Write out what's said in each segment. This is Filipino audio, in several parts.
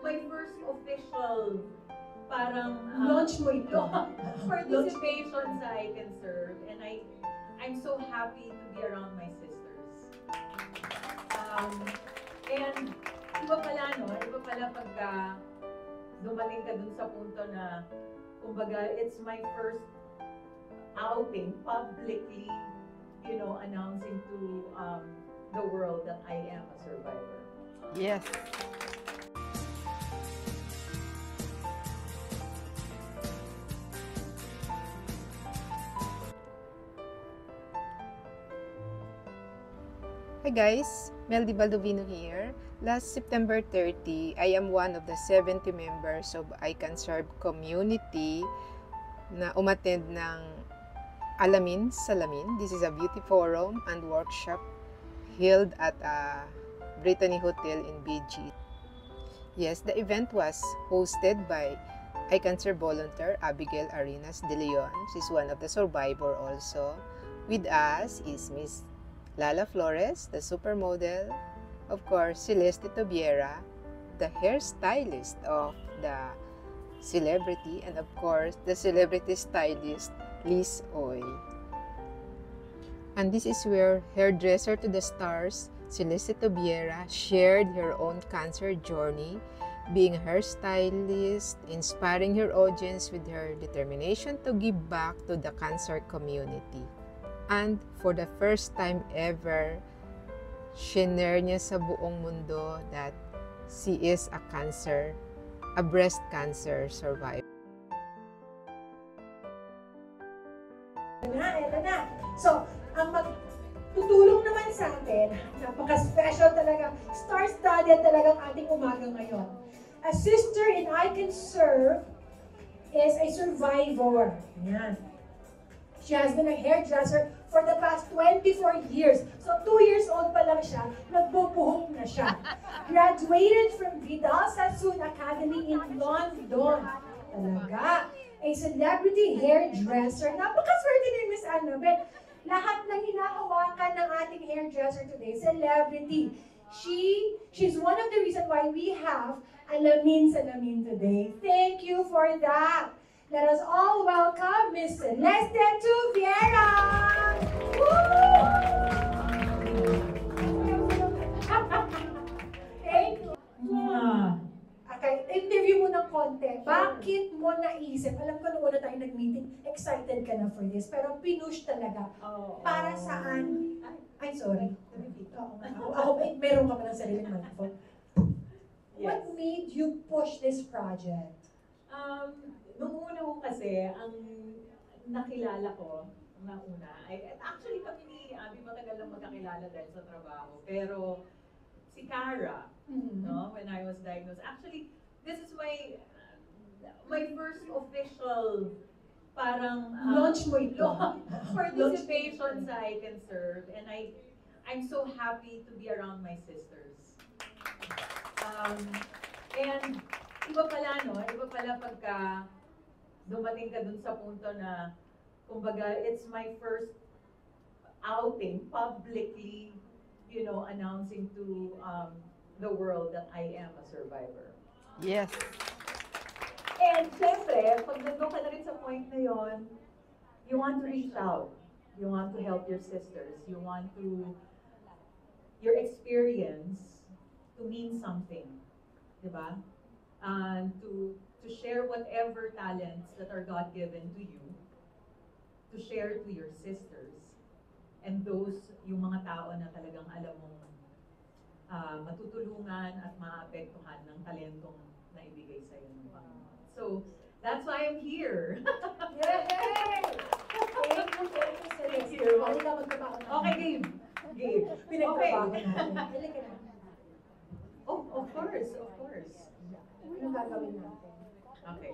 my first official parang launch mo ito. participation sa I Can Serve, and I'm so happy to be around my sisters. And iba pala, no? Iba pala pagka dumating ka dun sa punto na, kumbaga, it's my first outing publicly, you know, announcing to the world that I am a survivor. Yes. Hi guys, Meldy Baldovino here. Last September 30, I am one of the 70 members of I Can Serve community na umattend ng Alamin Salamin. This is a beauty forum and workshop held at a Brittany Hotel in BG. Yes, the event was hosted by I Can Serve volunteer Abigail Arenas de Leon. She's one of the survivor also. With us is Miss Lala Flores, the supermodel, of course, Celeste Tobiera, the hairstylist of the celebrity, and of course, the celebrity stylist, Liz Oy. And this is where hairdresser to the stars, Celeste Tobiera, shared her own cancer journey, being a hairstylist, inspiring her audience with her determination to give back to the cancer community. And for the first time ever, shinare niya sa buong mundo that she is a breast cancer survivor. Ito na. So, ang magtutulong naman sa atin, napaka-special talaga, star-studded talagang ating umaga ngayon. A sister in I Can Serve is a survivor. Yan. She has been a hairdresser for the past 24 years. So 2 years old pa lang siya, nagbubuhok na siya. Graduated from Vidal Sassoon Academy in London. Talaga. A celebrity hairdresser. Napakaswerte ni Miss Annabel. Lahat ng hinahawakan ng ating hairdresser today, celebrity. She's one of the reasons why we have Alamin Salamin today. Thank you for that. Let us all welcome Miss Celeste Tobiera! Thank you. Okay, interview mo ng konti. Bakit mo naisip? Alam ko nung una tayo nag-meeting, excited ka na for this, pero pinush talaga. Para saan? Ay, sorry. Meron ka pa ng sariling microphone. What made you push this project? Nung una ko kasi, ang nakilala ko, actually kami ni Abby matagal lang magkakilala dahil sa trabaho, pero si Cara, no, when I was diagnosed, actually, this is my first official parang launch mo ito. participation sa I Can Serve, and I'm so happy to be around my sisters. And iba pala, no? Iba pala pagka dumating ka dun sa punto na, kumbaga, it's my first outing publicly, you know, announcing to the world that I am a survivor. Yes. And syempre, pag nandun ka na rin sa point na yon, you want to reach out. You want to help your sisters. You want your experience to mean something. Diba? And to share whatever talents that are God-given to you, to share to your sisters, and those, yung mga tao na talagang alam mong matutulungan at maapektuhan ng talentong na ibigay sa'yo ng Panginoon. So, that's why I'm here. Yay! Thank you. Okay, Gabe. Pinagtrabaho natin. Halika na. Oh, of course. Anong gagawin natin? Okay.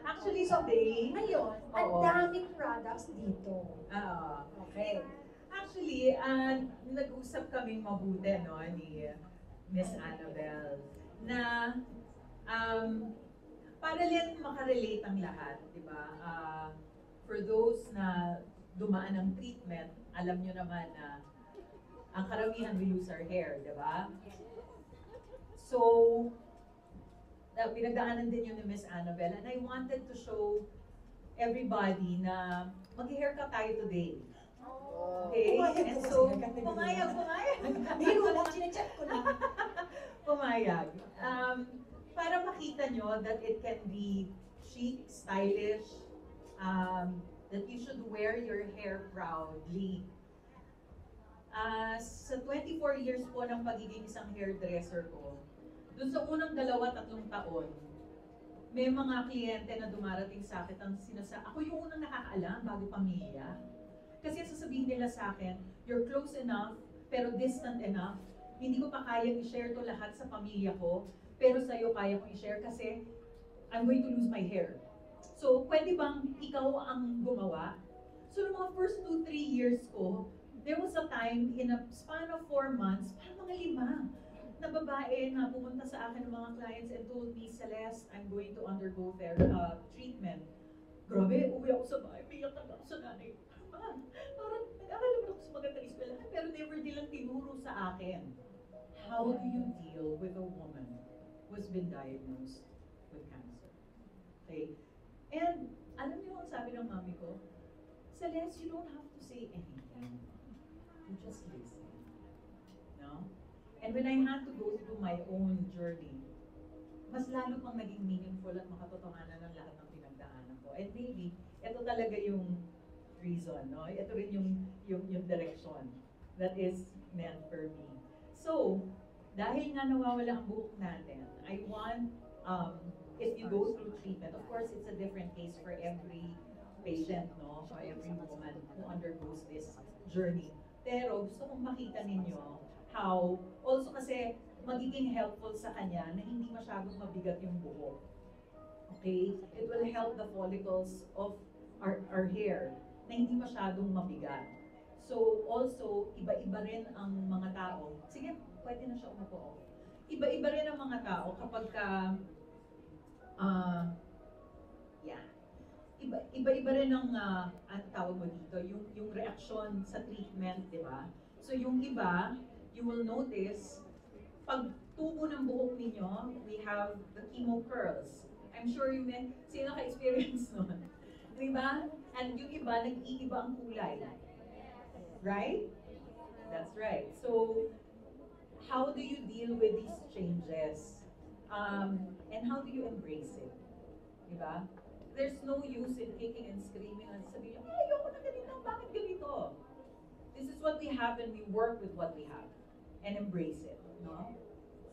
Actually, today, Ngayon, ang daming products dito. Okay. Actually, nag-usap kaming mabuti, no, ni Miss Annabel, na para lang makarelate ang lahat, di ba? For those na dumaan ng treatment, alam nyo naman na ang karamihan we lose our hair, di ba? So, pinagdaanan din yun ni Miss Annabelle. And I wanted to show everybody na mag-haircut tayo today. Okay? Pumayag And ko so, kasi haircut na pumayag. Hindi ko lang, chinecheck ko lang. Pumayag. Para makita nyo that it can be chic, stylish, that you should wear your hair proudly. Sa 24 years po ng pagiging isang hairdresser ko, dun sa unang 2-3 taon, may mga kliyente na dumarating sa akin ang ako yung unang nakakaalam bago pamilya. Kasi sasabihin nila sa akin, you're close enough, pero distant enough. Hindi ko pa kayang i-share to lahat sa pamilya ko, pero sa'yo kaya ko i-share kasi I'm going to lose my hair. So, pwede bang ikaw ang gumawa? So, ng mga first 2-3 years ko, there was a time in a span of 4 months, parang mga 5 na babae na pumunta sa akin ng mga clients and told me, Celeste, I'm going to undergo treatment. Grabe, uwi ako sa bahay, piyak na ako sa nanay. Parang nag-aral naman ako sa magandang eskwelahan, pero never nilang tinuro sa akin. How do you deal with a woman who's been diagnosed with cancer? Okay? And alam niyo ang sabi ng mami ko, Celeste, you don't have to say anything. You just listen. No? And when I had to go through my own journey, mas lalo pang naging meaningful at makatotohanan ng lahat ng pinagdaanan ko. And maybe, ito talaga yung reason, no? Ito rin yung direction that is meant for me. So, dahil nga nawawala ang buhok natin, I want, if you go through treatment, of course, it's a different case for every patient, no? For every woman who undergoes this journey. Pero gusto kong makita ninyo how, also kasi magiging helpful sa kanya na hindi masyadong mabigat yung buhok. Okay? It will help the follicles of our hair na hindi masyadong mabigat. So also, iba-iba rin ang mga tao. Sige, pwede na siya umupo. Iba-iba rin ang mga tao kapag iba-iba rin ang tawag mo dito, yung reaksyon sa treatment, di ba? So yung iba, you will notice, pag tubo ng buhok ninyo, we have the chemo curls. I'm sure you may, sino ka-experience nun? Di ba? And yung iba, nag-iiba ang kulay. Right? That's right. So, how do you deal with these changes? And how do you embrace it? Di ba? There's no use in kicking and screaming and sabihin, ay, ayoko na ganito, bakit ganito? This is what we have and we work with what we have and embrace it, no?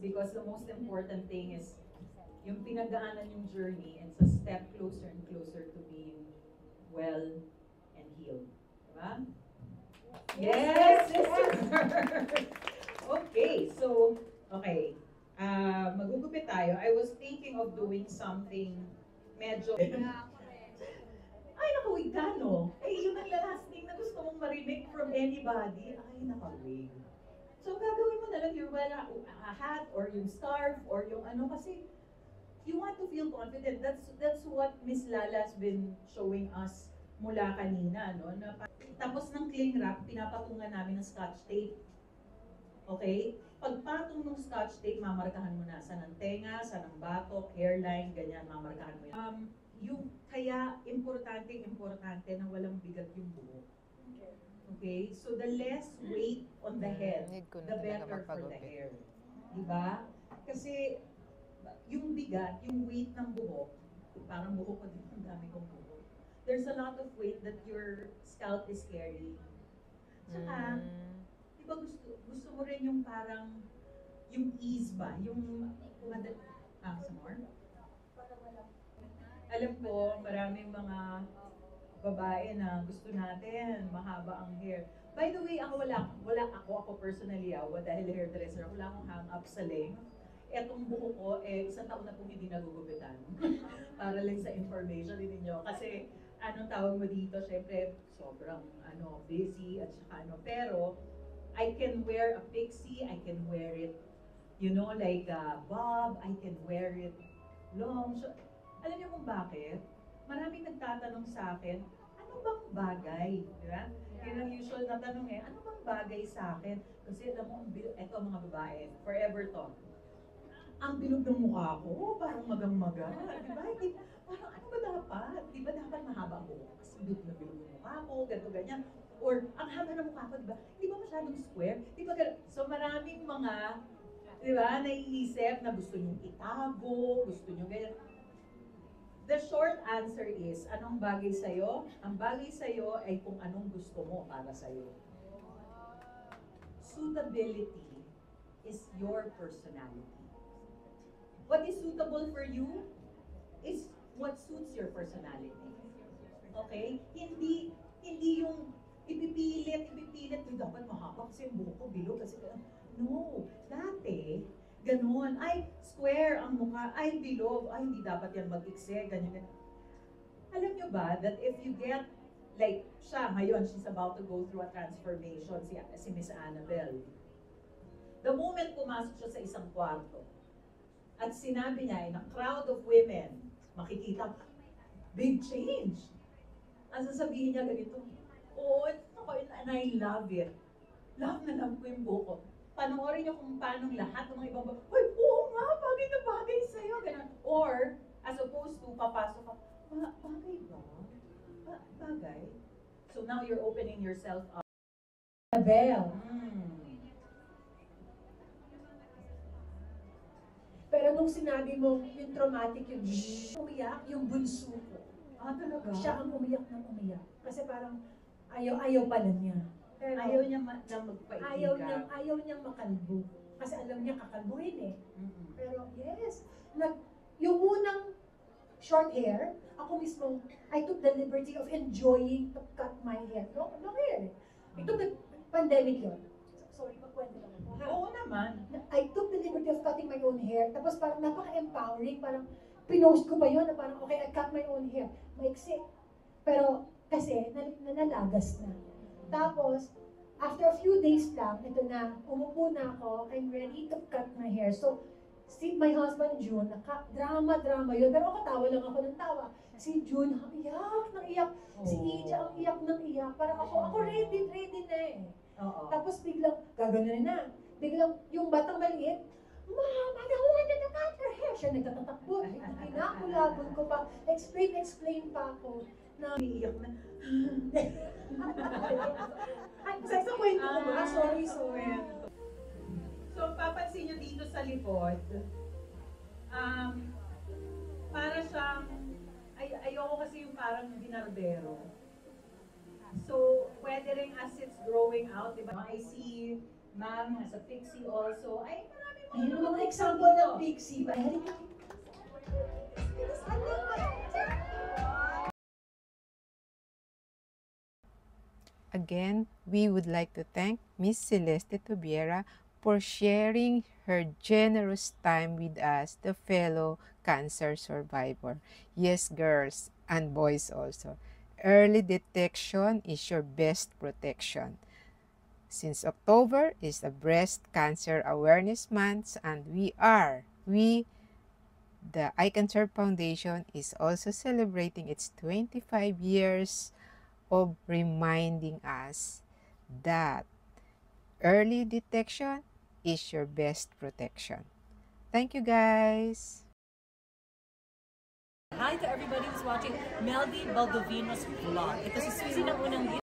Because the most important thing is yung pinagdaanan yung journey, it's a step closer and closer to being well and healed. Diba? Yes, sister! Okay, so, okay. Magugupit tayo. I was thinking of doing something medyo... Ay, naku, Igano. Eh, yun ang last thing na gusto mong marinig from anybody. Ay, nakawig. So, gagawin mo na lang yung a hat or yung scarf or yung ano kasi you want to feel confident. That's what Miss Lala's been showing us mula kanina, no? Na, tapos ng cling wrap, pinapatungan namin ng scotch tape. Okay? Pagpatong ng scotch tape, mamarkahan mo na sa ng tenga, sa ng batok, hairline, ganyan, mamarkahan mo yan. Kaya importante na walang bigat yung buhok. Okay? So the less weight on the head, the better for the hair. Diba? Kasi yung bigat, yung weight ng buhok, parang buhok ko din, ang dami kong buhok. There's a lot of weight that your scalp is carrying. Tsaka, diba gusto mo rin yung parang, yung ease ba? Yung, some more? Alam ko, maraming mga babae na gusto natin, mahaba ang hair. By the way, ako ako personally, dahil hairdresser, wala akong hang up sa length. Etong buko ko, isang taon na pong hindi nagugupitan. Para lang sa information din ninyo. Kasi, anong tawag mo dito, syempre, sobrang busy at saka pero, I can wear a pixie, I can wear it, like a bob, I can wear it long. So, alam niyo kung bakit? Maraming nagtatanong sa akin, ano bang bagay? Diba? Yun ang usual na tanong ano bang bagay sa akin? Kasi alam mo, eto mga babae, forever to. ang bilog ng mukha ko, parang magang-maga. Di ba? Parang ano ba dapat? Di ba dapat mahaba ang buhok? Kasi bilog na bilog yung mukha ko, ganito, ganyan. Or ang haba ng mukha ko, di ba? Di ba masyadong square? Di ba ganun? So maraming mga, di ba, naiisip na gusto nyong itago, gusto nyong ganyan. The short answer is, anong bagay sa'yo? Ang bagay sa'yo ay kung anong gusto mo para sa'yo. Suitability is your personality. What is suitable for you is what suits your personality. Okay? Hindi yung ipipilit, dapat mahaba kasi yung buhok ko bilog kasi no, dati ganun, ay square ang mukha, ay bilog, ay hindi dapat yan mag-ikse, ganyan. Alam nyo ba that if you get, like siya ngayon, she's about to go through a transformation, si Miss Annabelle. The moment pumasok siya sa isang kwarto, at sinabi niya, in a crowd of women, makikita, big change. Ang sasabihin niya ganito, oh, and I love it. Love na love ko yung buhok ko. Panoorin niyo kung paano lahat ng mga ibang, uy, oo nga, bagay na bagay sa'yo. Ganun. Or, as opposed to, papasok ka, bagay ba? Bagay? So now you're opening yourself up. Annabelle. Pero nung sinabi mo, yung traumatic yung umiyak, yung bunso ko. Talaga? Siya ang umiyak ng umiyak. Kasi parang ayaw pala niya. Pero ayaw niya na magpaitika. Ayaw niyang makalbo. Kasi alam niya kakalbuhin eh. Pero yes, yung unang short hair, ako mismo, I took the liberty of enjoying to cut my hair. No hair. Ito the pandemic yun. Sorry, magkwento lang ako. Oo naman. I took the liberty of cutting my own hair. Tapos parang napaka-empowering. Parang pinost ko pa yun na parang, okay, I cut my own hair. Maiksi. Pero kasi nalagas na. Tapos, after a few days lang, ito na, umupo na ako, I'm ready to cut my hair. So, my husband June, drama yun. Pero ako tawa lang ako ng tawa. Si June, iyak. Si Ija, ang iyak ng iyak. Parang ako ready na eh. Tapos biglang, gagano'n na. Biglang, yung batang maliit, Mom, I don't want you to cut your hair. Siya nagtatatakbo. Kinakulabon ko pa. Explain pa ako. Na Iiyak na. sa kwento ko ba? Sorry. So, papansin nyo dito sa likod, para siyang, ayoko kasi yung parang binarbero. So, pwede rin as it's growing out, diba? I see Ma'am has a pixie also. Ay, marami mga example ng pixie ba? Again, we would like to thank Miss Celeste Tobiera for sharing her generous time with us, the fellow cancer survivor. Yes, girls and boys also. Early detection is your best protection. Since October is the Breast Cancer Awareness Month, and the I Cancer Foundation is also celebrating its 25 years of reminding us that early detection is your best protection. Thank you, guys. Hi to everybody who's watching Meldy Baldovino's vlog. Ito si Susie ng unang